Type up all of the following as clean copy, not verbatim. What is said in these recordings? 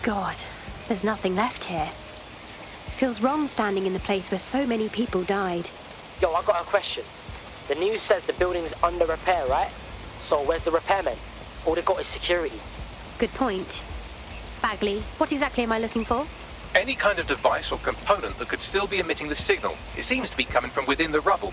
God, there's nothing left here. Feels wrong standing in the place where so many people died. Yo, I got a question. The news says the building's under repair, right? So where's the repairmen? All they got is security. Good point. Bagley, what exactly am I looking for? Any kind of device or component that could still be emitting the signal. It seems to be coming from within the rubble.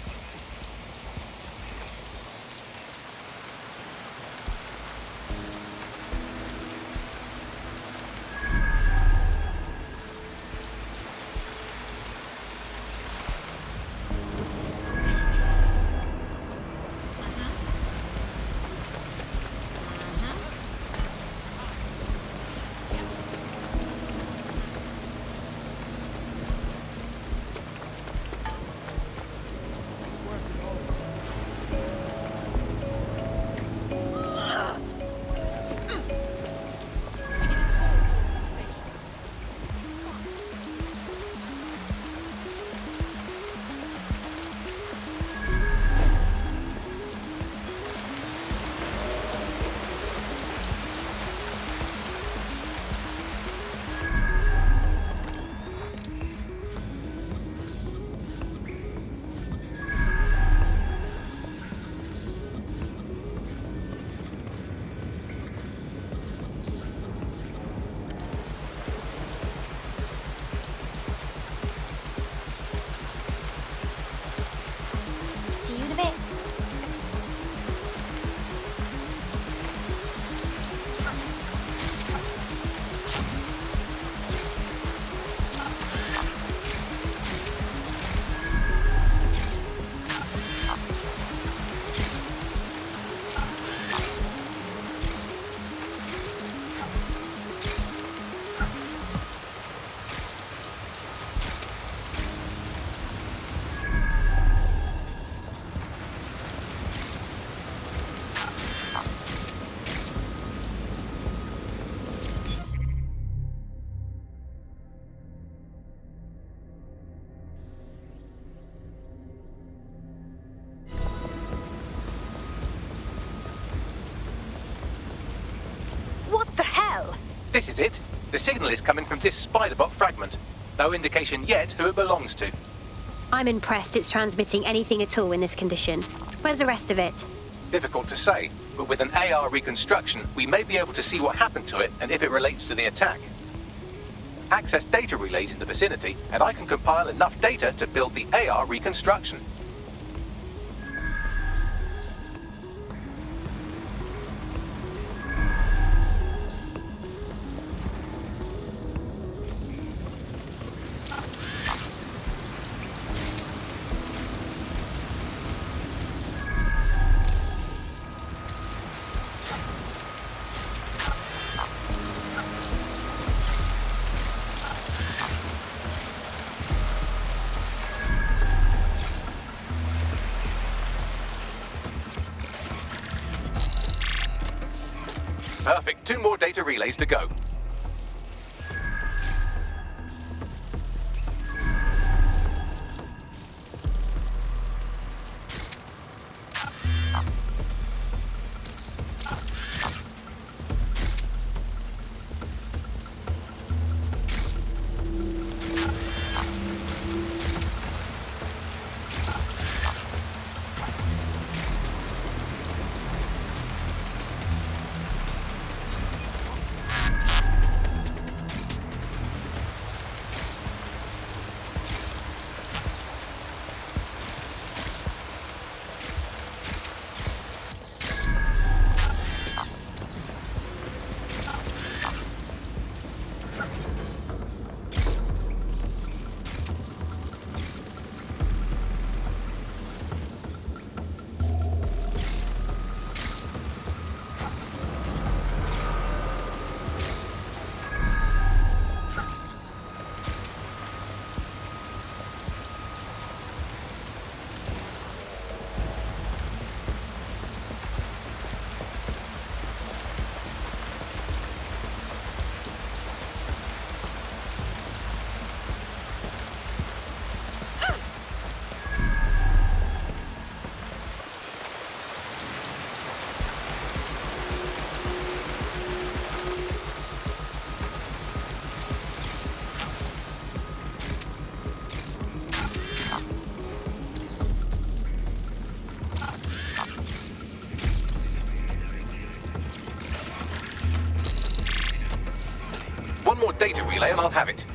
See you in a bit. This is it. The signal is coming from this spider-bot fragment. No indication yet who it belongs to. I'm impressed it's transmitting anything at all in this condition. Where's the rest of it? Difficult to say, but with an AR reconstruction, we may be able to see what happened to it and if it relates to the attack. Access data relays in the vicinity, and I can compile enough data to build the AR reconstruction. Perfect. 2 more data relays to go. data relay and I'll have it.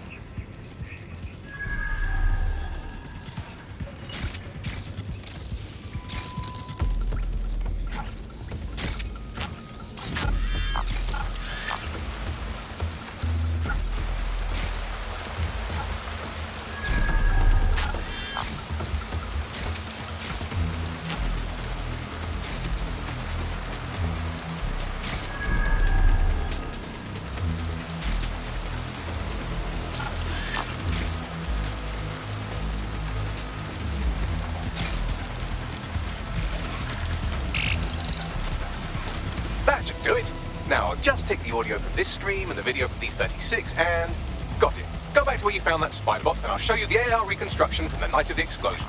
That should do it. Now, I'll just take the audio from this stream and the video from these 36 and... got it. Go back to where you found that spider bot and I'll show you the AR reconstruction from the night of the explosion.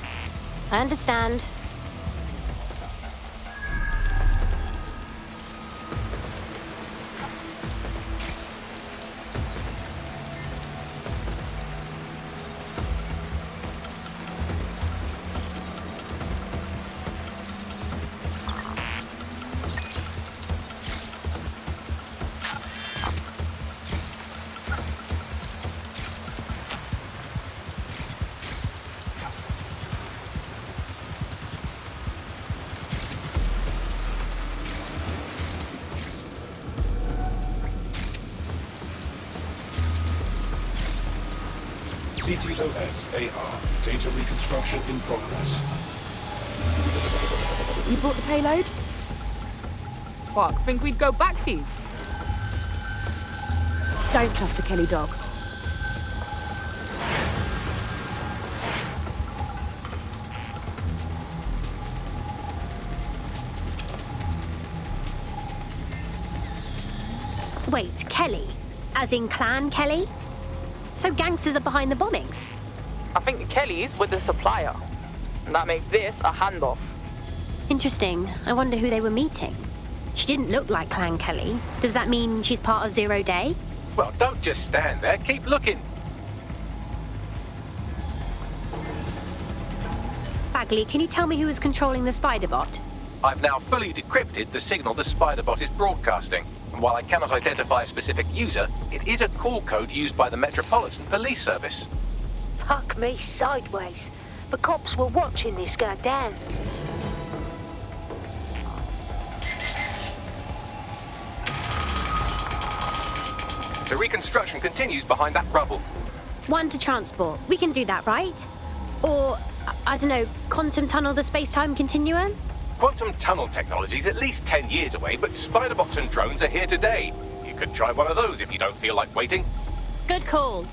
I understand. CTOS AR. Data reconstruction in progress. You brought the payload? Fuck, think we'd go back for you? Don't trust the Kelly dog. Wait, Kelly? As in Clan Kelly? So gangsters are behind the bombings? I think the Kellys were the supplier. And that makes this a handoff. Interesting. I wonder who they were meeting. She didn't look like Clan Kelly. Does that mean she's part of Zero Day? Well, don't just stand there. Keep looking. Bagley, can you tell me who was controlling the spider bot? I've now fully decrypted the signal the spider bot is broadcasting. And while I cannot identify a specific user, it is a call code used by the Metropolitan Police Service. Fuck me sideways. The cops were watching this go down. The reconstruction continues behind that rubble. One to transport. We can do that, right? Or, I don't know, quantum tunnel the space-time continuum? Quantum tunnel technology is at least 10 years away, but spider bots and drones are here today. You could try one of those if you don't feel like waiting. Good call.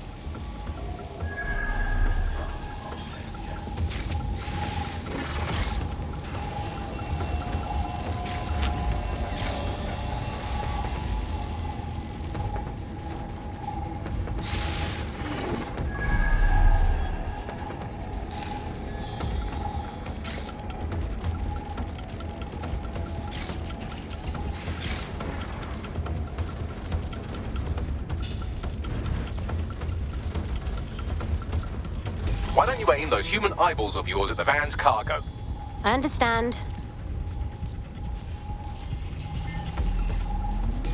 Why don't you aim those human eyeballs of yours at the van's cargo? I understand.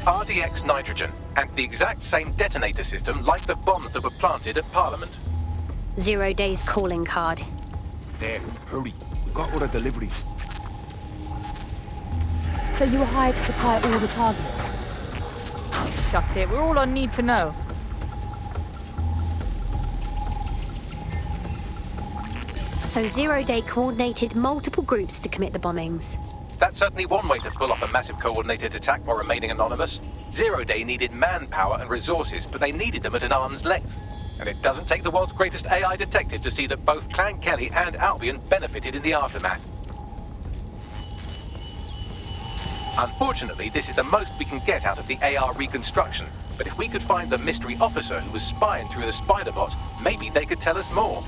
RDX nitrogen, and the exact same detonator system like the bombs that were planted at Parliament. 0 Day's calling card. There, hurry. We got all the deliveries. So you were hired to supply all the targets? Shut it, we're all on need to know. So 0 Day coordinated multiple groups to commit the bombings. That's certainly one way to pull off a massive coordinated attack while remaining anonymous. 0 Day needed manpower and resources, but they needed them at an arm's length. And it doesn't take the world's greatest AI detective to see that both Clan Kelly and Albion benefited in the aftermath. Unfortunately, this is the most we can get out of the AR reconstruction. But if we could find the mystery officer who was spying through the spider bot, maybe they could tell us more.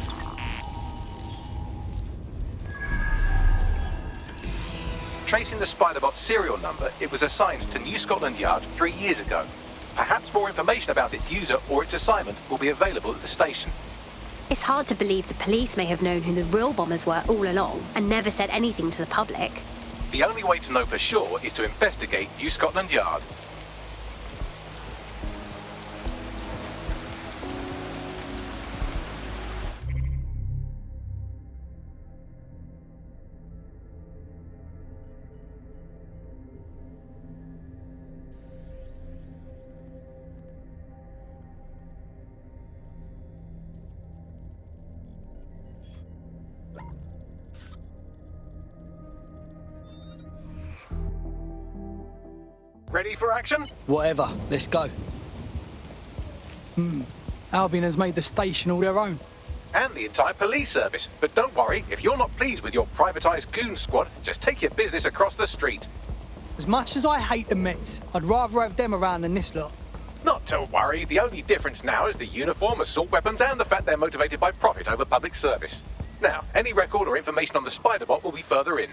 Tracing the spider-bot's serial number, it was assigned to New Scotland Yard 3 years ago. Perhaps more information about its user or its assignment will be available at the station. It's hard to believe the police may have known who the real bombers were all along and never said anything to the public. The only way to know for sure is to investigate New Scotland Yard. Ready for action? Whatever, let's go. Albion has made the station all their own. And the entire police service. But don't worry, if you're not pleased with your privatised goon squad, just take your business across the street. As much as I hate the Mets, I'd rather have them around than this lot. Not to worry, the only difference now is the uniform, assault weapons, and the fact they're motivated by profit over public service. Now, any record or information on the Spider-Bot will be further in.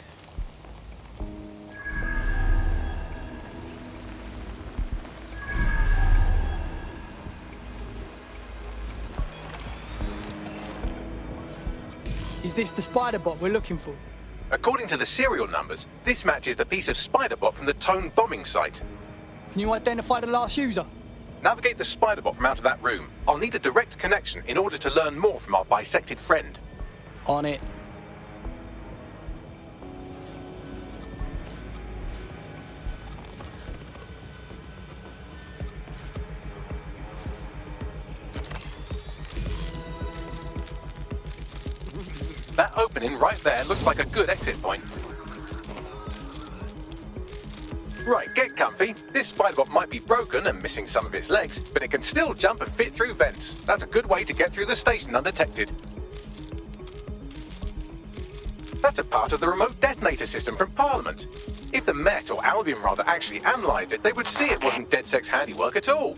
Is this the Spider-Bot we're looking for? According to the serial numbers, this matches the piece of Spider-Bot from the Tone bombing site. Can you identify the last user? Navigate the Spider-Bot from out of that room. I'll need a direct connection in order to learn more from our bisected friend. On it. That opening right there looks like a good exit point. Right, get comfy. This Spider-Bot might be broken and missing some of its legs, but it can still jump and fit through vents. That's a good way to get through the station undetected. That's a part of the remote detonator system from Parliament. If the Met, or Albion rather, actually analysed it, they would see it wasn't DedSec's handiwork at all.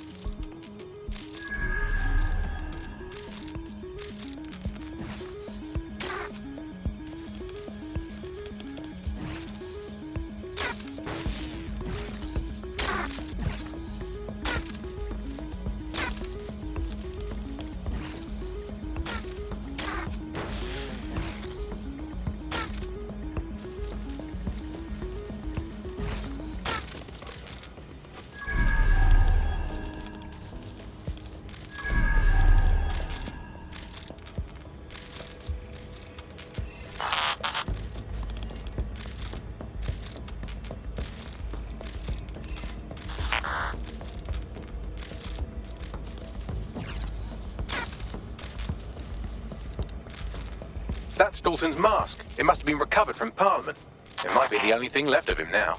That's Dalton's mask. It must have been recovered from Parliament. It might be the only thing left of him now.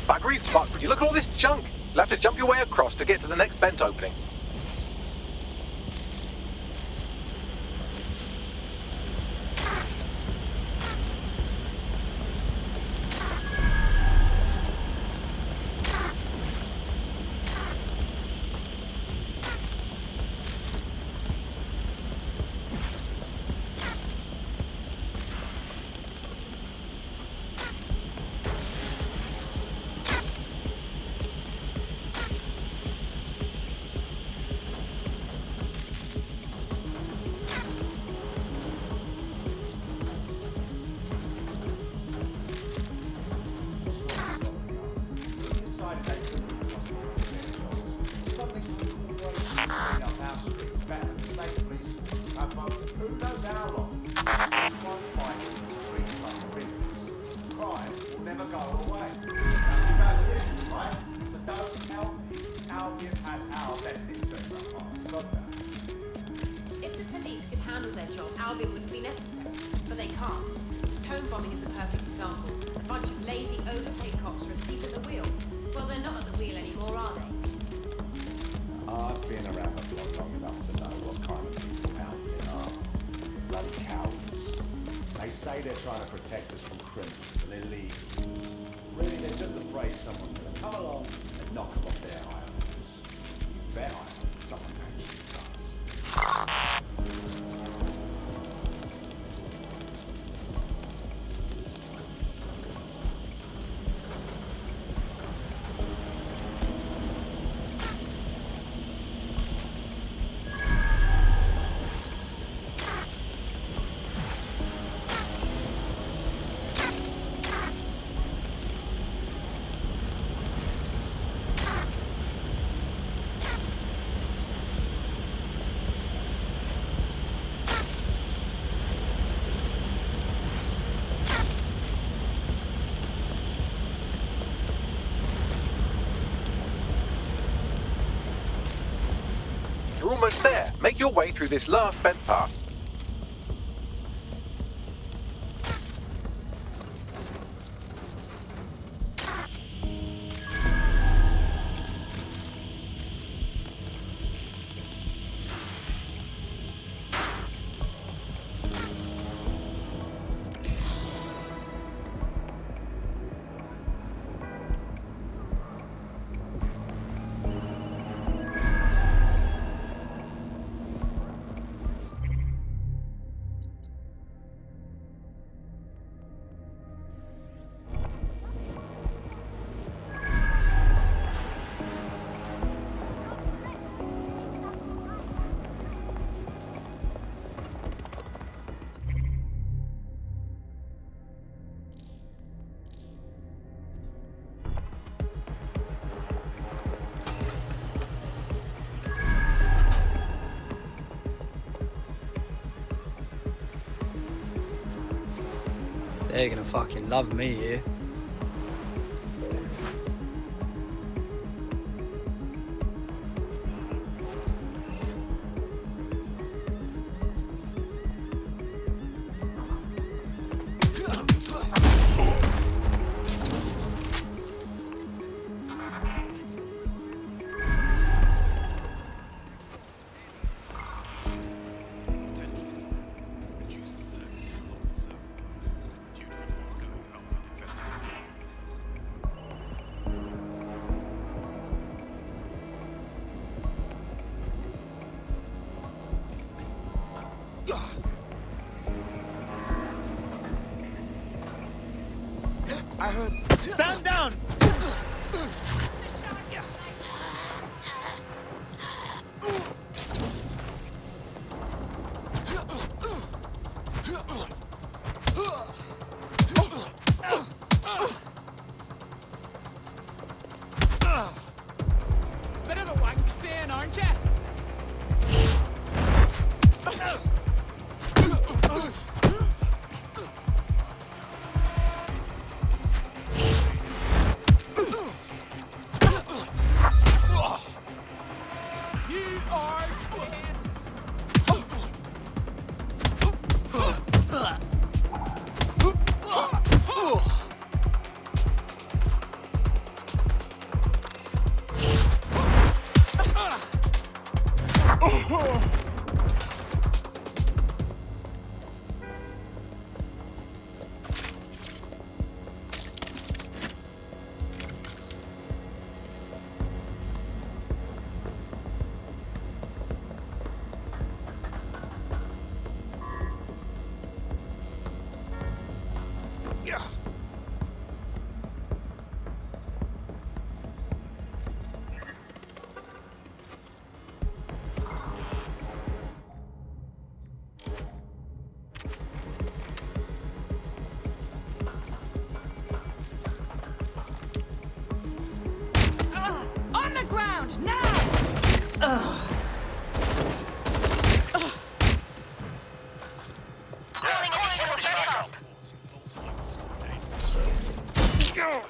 Buggery fuck, would you look at all this junk? You'll have to jump your way across to get to the next vent opening. go away. Now, you know this, right? So don't help me. Albion has our best interests at heart. Stop that. If the police could handle their job, Albion wouldn't be necessary. But they can't. Tone bombing is a perfect example. A bunch of lazy, overpaid cops are asleep at the wheel. Well, they're not at the wheel anymore, are they? I've been around the block long enough to know what kind of people Albion are. Bloody cowards. They say they're trying to protect us from criminals, but they're legal. Really, they're just afraid someone's going to come along and knock them off their high horse. You bet someone actually does. You're almost there. Make your way through this last bent path. They're gonna fucking love me here. I heard. Stand down! Bit of a wank stain, aren't you? You are On the ground, now! Calling additional backup. Weapons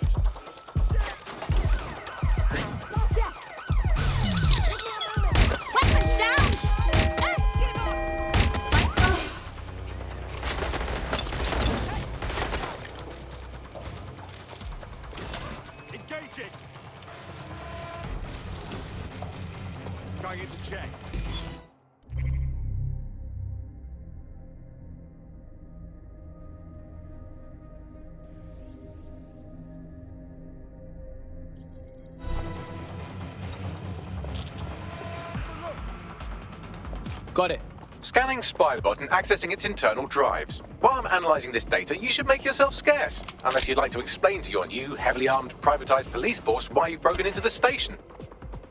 down! Engaging! Going into check. Got it. Scanning Spiderbot and accessing its internal drives. While I'm analysing this data, you should make yourself scarce. Unless you'd like to explain to your new, heavily armed, privatised police force why you've broken into the station.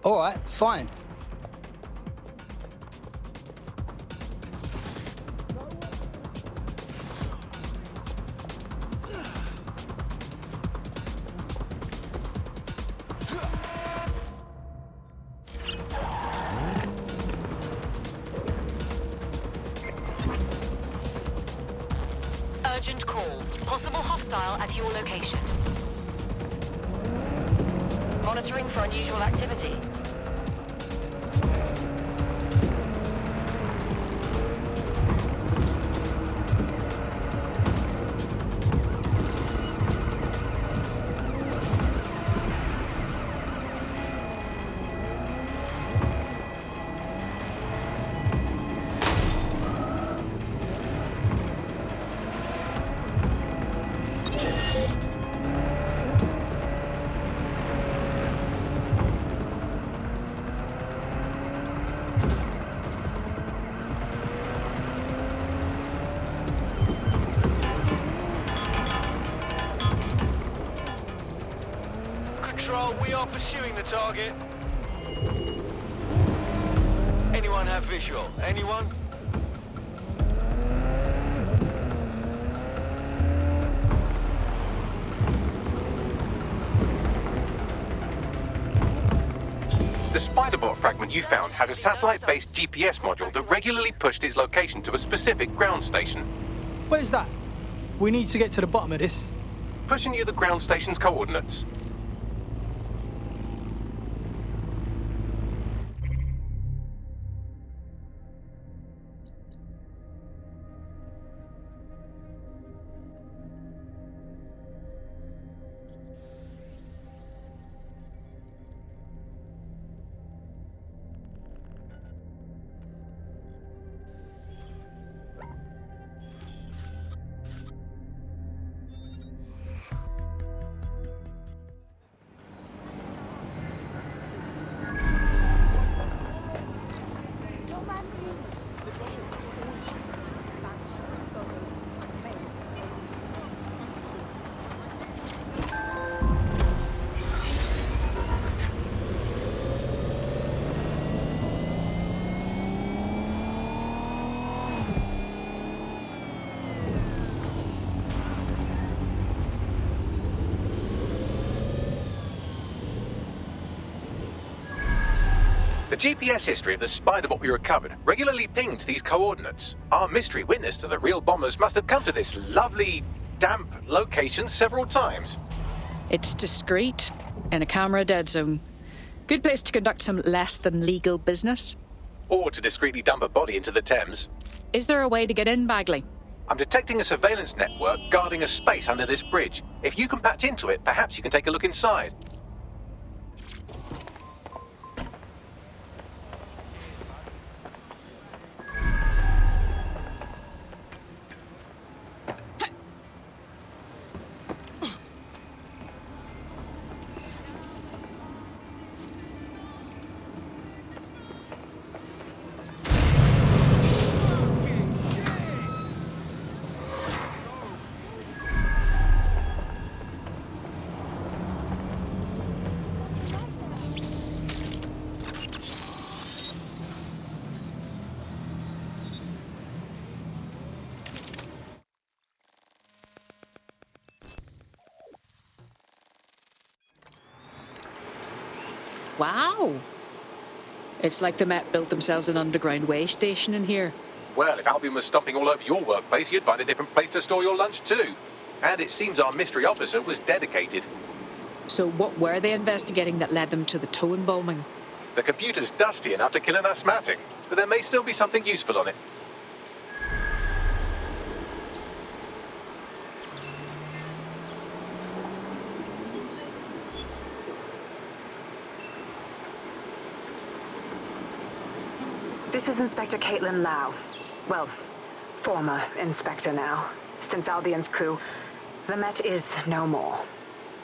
All right, fine. Urgent call. Possible hostile at your location. Monitoring for unusual activity. Control, we are pursuing the target. Anyone have visual? Anyone? The Spiderbot fragment you found has a satellite-based GPS module that regularly pushed its location to a specific ground station. Where's that? We need to get to the bottom of this. Pushing you the ground station's coordinates. The GPS history of the Spiderbot we recovered regularly pinged these coordinates. Our mystery witness to the real bombers must have come to this lovely, damp location several times. It's discreet, in a camera dead zone. Good place to conduct some less than legal business. Or to discreetly dump a body into the Thames. Is there a way to get in, Bagley? I'm detecting a surveillance network guarding a space under this bridge. If you can patch into it, perhaps you can take a look inside. Wow! It's like the Met built themselves an underground way station in here. Well, if Albion was stomping all over your workplace, you'd find a different place to store your lunch too. And it seems our mystery officer was dedicated. So what were they investigating that led them to the towing bombing? The computer's dusty enough to kill an asthmatic, but there may still be something useful on it. This is Inspector Caitlin Lau. Well, former inspector now. Since Albion's coup, the Met is no more.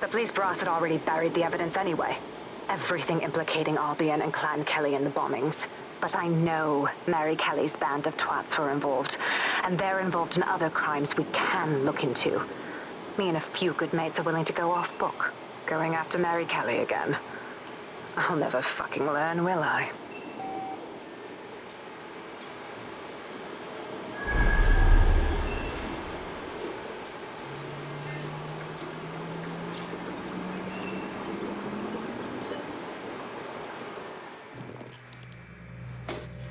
The police brass had already buried the evidence anyway. Everything implicating Albion and Clan Kelly in the bombings. But I know Mary Kelly's band of twats were involved, and they're involved in other crimes we can look into. Me and a few good mates are willing to go off book, going after Mary Kelly again. I'll never fucking learn, will I?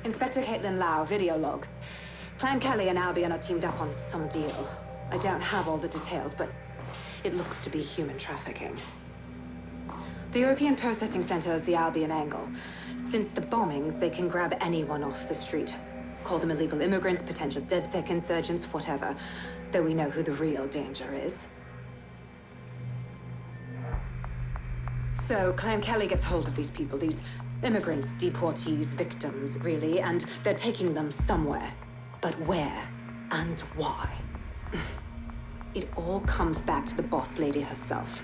Inspector Caitlin Lau, video log. Clan Kelly and Albion are teamed up on some deal. I don't have all the details, but it looks to be human trafficking. The European Processing Center is the Albion angle. Since the bombings, they can grab anyone off the street. Call them illegal immigrants, potential DedSec insurgents, whatever. Though we know who the real danger is. So, Clan Kelly gets hold of these people, these immigrants, deportees, victims, really, and they're taking them somewhere. But where and why? It all comes back to the boss lady herself.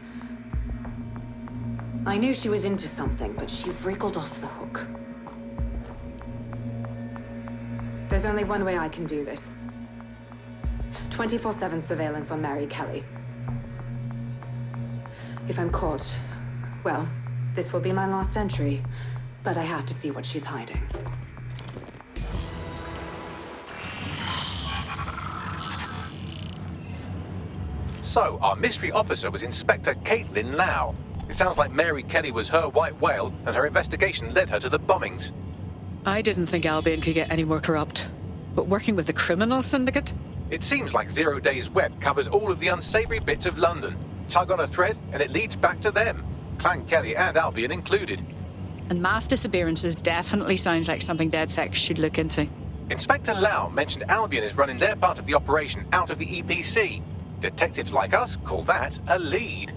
I knew she was into something, but she wriggled off the hook. There's only one way I can do this. 24/7 surveillance on Mary Kelly. If I'm caught, well, this will be my last entry. But I have to see what she's hiding. So, our mystery officer was Inspector Caitlin Lau. It sounds like Mary Kelly was her white whale, and her investigation led her to the bombings. I didn't think Albion could get any more corrupt. But working with the criminal syndicate? It seems like 0 Days Web covers all of the unsavory bits of London. Tug on a thread, and it leads back to them. Clan Kelly and Albion included. And mass disappearances definitely sounds like something DedSec should look into. Inspector Lau mentioned Albion is running their part of the operation out of the EPC. Detectives like us call that a lead.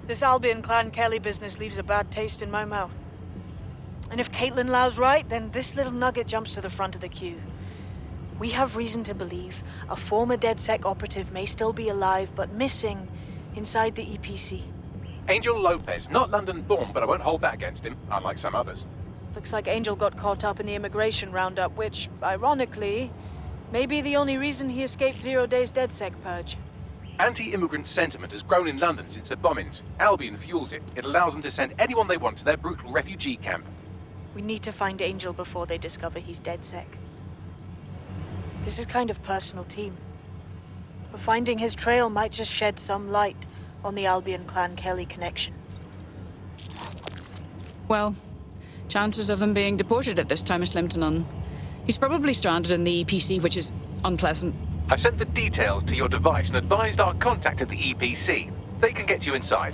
This Albion Clan Kelly business leaves a bad taste in my mouth. And if Caitlin Lau's right, then this little nugget jumps to the front of the queue. We have reason to believe a former DedSec operative may still be alive, but missing inside the EPC. Angel Lopez, not London-born, but I won't hold that against him, unlike some others. Looks like Angel got caught up in the immigration roundup, which, ironically, may be the only reason he escaped 0 Days DedSec purge. Anti-immigrant sentiment has grown in London since the bombings. Albion fuels it. It allows them to send anyone they want to their brutal refugee camp. We need to find Angel before they discover he's DedSec. This is kind of personal team. But finding his trail might just shed some light on the Albion Clan Kelly connection. Well, chances of him being deported at this time are slim to none. He's probably stranded in the EPC, which is unpleasant. I've sent the details to your device and advised our contact at the EPC. They can get you inside.